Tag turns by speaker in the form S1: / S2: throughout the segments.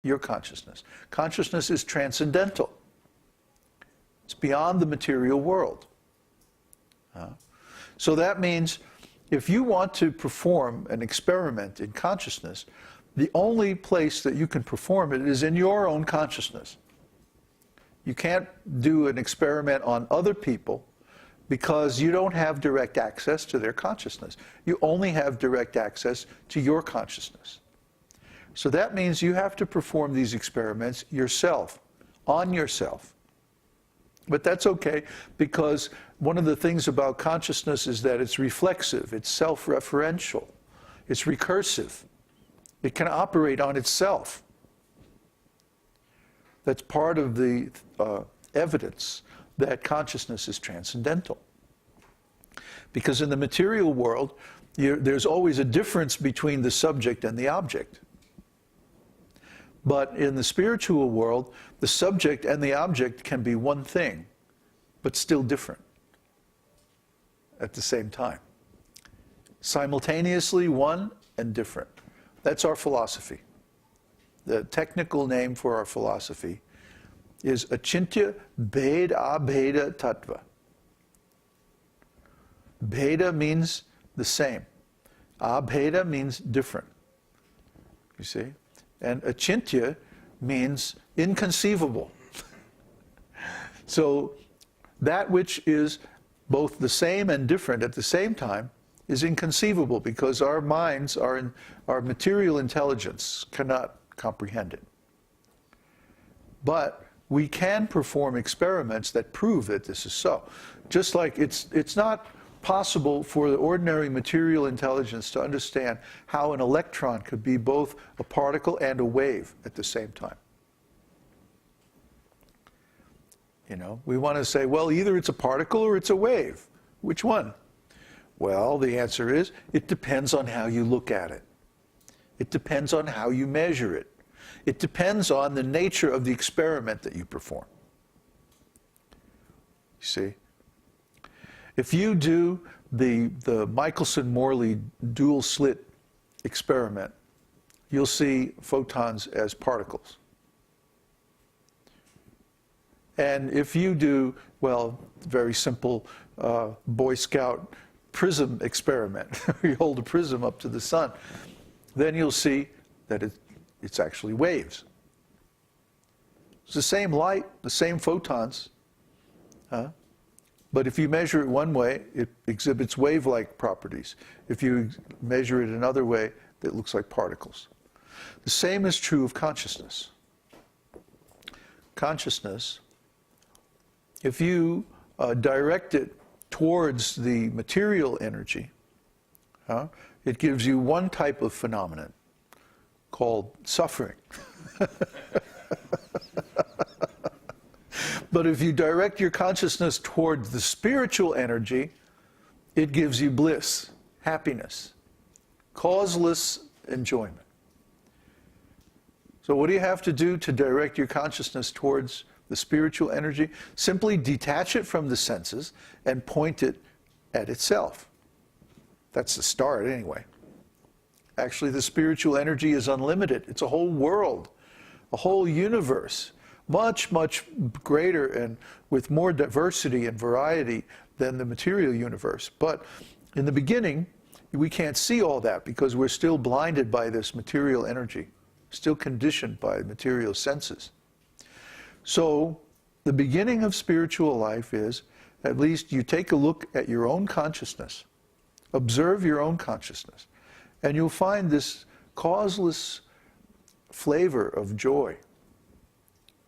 S1: your consciousness. Consciousness is transcendental. It's beyond the material world. So that means if you want to perform an experiment in consciousness, the only place that you can perform it is in your own consciousness. You can't do an experiment on other people because you don't have direct access to their consciousness. You only have direct access to your consciousness. So that means you have to perform these experiments yourself, on yourself. But that's okay, because one of the things about consciousness is that it's reflexive, it's self-referential, it's recursive. It can operate on itself. That's part of the evidence that consciousness is transcendental. Because in the material world, there's always a difference between the subject and the object. But in the spiritual world, the subject and the object can be one thing, but still different at the same time. Simultaneously one and different. That's our philosophy. The technical name for our philosophy is Achintya Bhed Abheda Tattva. Bheda means the same. Abheda means different. You see? And Achintya means inconceivable. So that which is both the same and different at the same time is inconceivable, because our minds, our material intelligence cannot comprehend it. But we can perform experiments that prove that this is so. Just like it's not possible for the ordinary material intelligence to understand how an electron could be both a particle and a wave at the same time. You know, we want to say, well, either it's a particle or it's a wave. Which one? Well, the answer is, it depends on how you look at it. It depends on how you measure it. It depends on the nature of the experiment that you perform. You see? If you do the Michelson-Morley dual slit experiment, you'll see photons as particles. And if you do, well, very simple Boy Scout prism experiment, you hold a prism up to the sun, then you'll see that it's actually waves. It's the same light, the same photons, but if you measure it one way, it exhibits wave-like properties. If you measure it another way, it looks like particles. The same is true of consciousness. Consciousness, if you direct it towards the material energy, it gives you one type of phenomenon called suffering. But if you direct your consciousness towards the spiritual energy, it gives you bliss, happiness, causeless enjoyment. So what do you have to do to direct your consciousness towards the spiritual energy? Simply detach it from the senses and point it at itself. That's the start anyway. Actually, the spiritual energy is unlimited. It's a whole world, a whole universe, much, much greater and with more diversity and variety than the material universe. But in the beginning, we can't see all that because we're still blinded by this material energy, still conditioned by material senses. So the beginning of spiritual life is, at least you take a look at your own consciousness, observe your own consciousness, and you'll find this causeless flavor of joy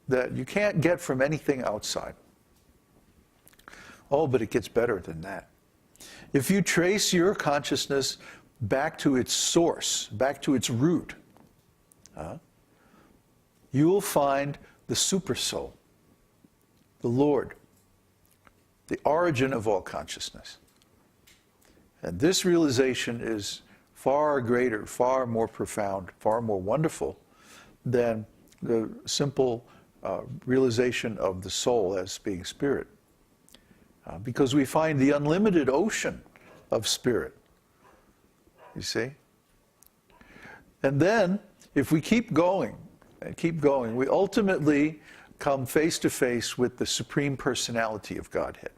S1: that you can't get from anything outside. Oh, but it gets better than that. If you trace your consciousness back to its source, back to its root, you will find the Supersoul, the Lord, the origin of all consciousness. And this realization is far greater, far more profound, far more wonderful than the simple realization of the soul as being spirit. Because we find the unlimited ocean of spirit, you see? And then, if we keep going and keep going, we ultimately come face to face with the Supreme Personality of Godhead.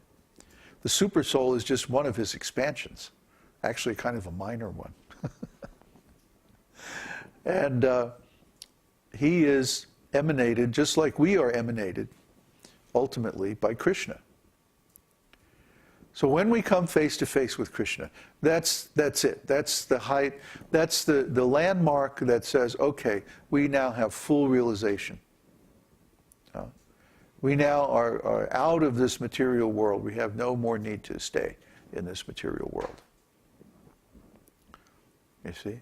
S1: The Supersoul is just one of his expansions, actually kind of a minor one. And he is emanated, just like we are emanated, ultimately, by Krishna. So when we come face to face with Krishna, that's it. That's the height, that's the landmark that says, okay, we now have full realization. We now are out of this material world. We have no more need to stay in this material world. You see?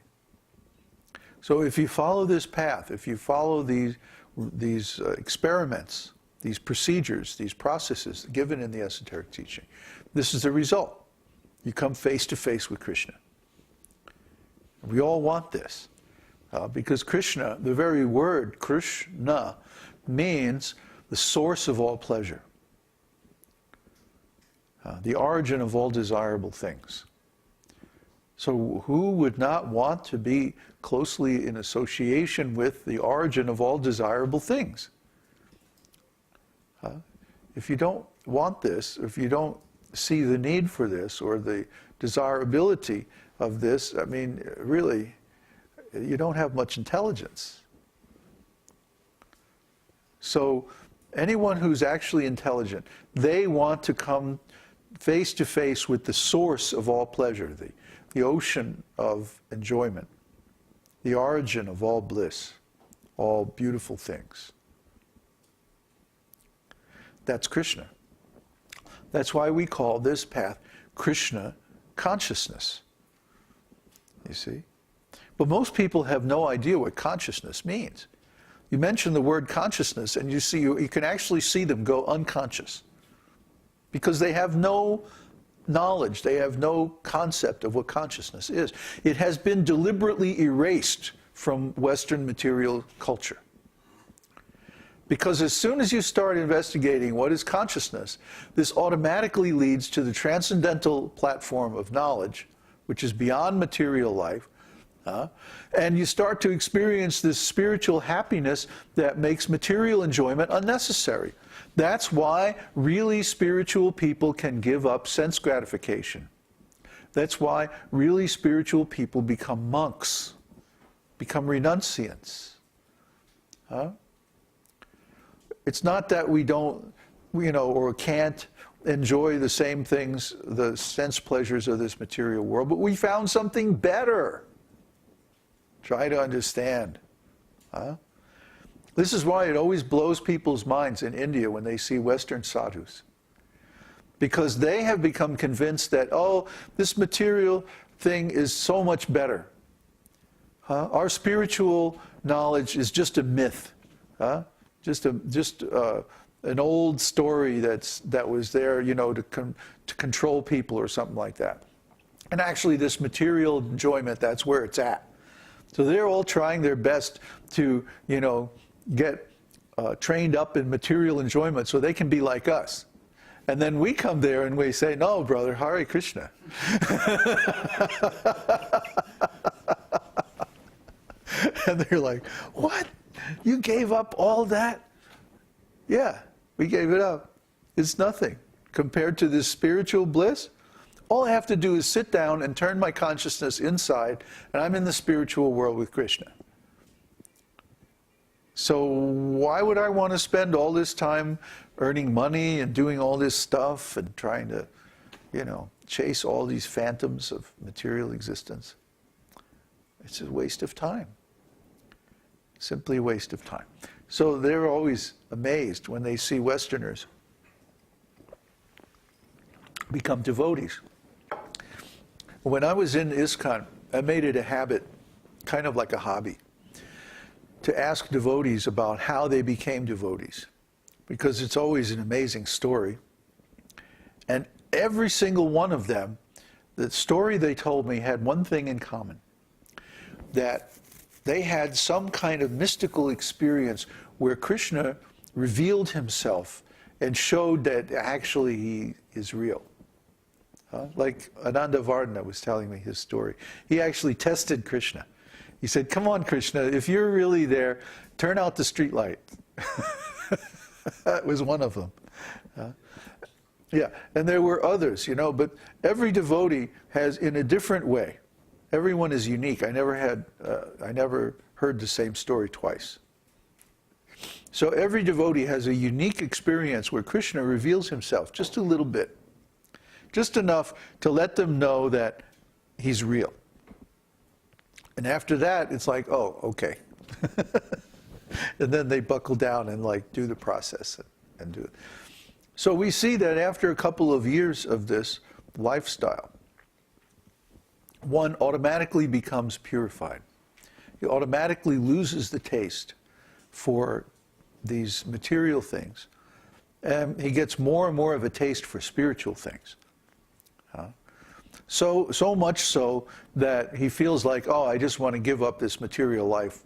S1: So if you follow this path, if you follow these experiments, these procedures, these processes given in the esoteric teaching, this is the result. You come face to face with Krishna. We all want this. Because Krishna, the very word Krishna, means the source of all pleasure, the origin of all desirable things. So who would not want to be closely in association with the origin of all desirable things? If you don't want this, if you don't see the need for this or the desirability of this, I mean, really, you don't have much intelligence. So anyone who's actually intelligent, they want to come face to face with the source of all pleasure, the ocean of enjoyment, the origin of all bliss, all beautiful things. That's Krishna. That's why we call this path Krishna consciousness. You see? But most people have no idea what consciousness means. You mention the word consciousness and you can actually see them go unconscious. Because they have no knowledge, they have no concept of what consciousness is. It has been deliberately erased from Western material culture. Because as soon as you start investigating what is consciousness, this automatically leads to the transcendental platform of knowledge, which is beyond material life, and you start to experience this spiritual happiness that makes material enjoyment unnecessary. That's why really spiritual people can give up sense gratification. That's why really spiritual people become monks, become renunciants. It's not that we don't, or can't enjoy the same things, the sense pleasures of this material world, but we found something better. Try to understand. This is why it always blows people's minds in India when they see Western sadhus. Because they have become convinced that, oh, this material thing is so much better. Our spiritual knowledge is just a myth. Just an old story that was there, to control people or something like that. And actually this material enjoyment, that's where it's at. So they're all trying their best to, get trained up in material enjoyment so they can be like us. And then we come there and we say, no, brother, Hare Krishna. And they're like, what? You gave up all that? Yeah, we gave it up. It's nothing compared to this spiritual bliss. All I have to do is sit down and turn my consciousness inside, and I'm in the spiritual world with Krishna. So why would I want to spend all this time earning money and doing all this stuff and trying to, chase all these phantoms of material existence? It's a waste of time. Simply a waste of time. So they're always amazed when they see Westerners become devotees. When I was in ISKCON, I made it a habit, kind of like a hobby, to ask devotees about how they became devotees, because it's always an amazing story. And every single one of them, the story they told me had one thing in common, that they had some kind of mystical experience where Krishna revealed himself and showed that actually he is real. Like Ananda Vardhana was telling me his story. He actually tested Krishna. He said, come on, Krishna, if you're really there, turn out the street light. That was one of them. Yeah, and there were others, you know, but every devotee has, in a different way. Everyone is unique. I never heard the same story twice. So every devotee has a unique experience where Krishna reveals himself just a little bit. Just enough to let them know that he's real. And after that, it's like, oh, okay. And then they buckle down and like do the process and do it. So we see that after a couple of years of this lifestyle, one automatically becomes purified. He automatically loses the taste for these material things. And he gets more and more of a taste for spiritual things. So much so that he feels like, oh, I just want to give up this material life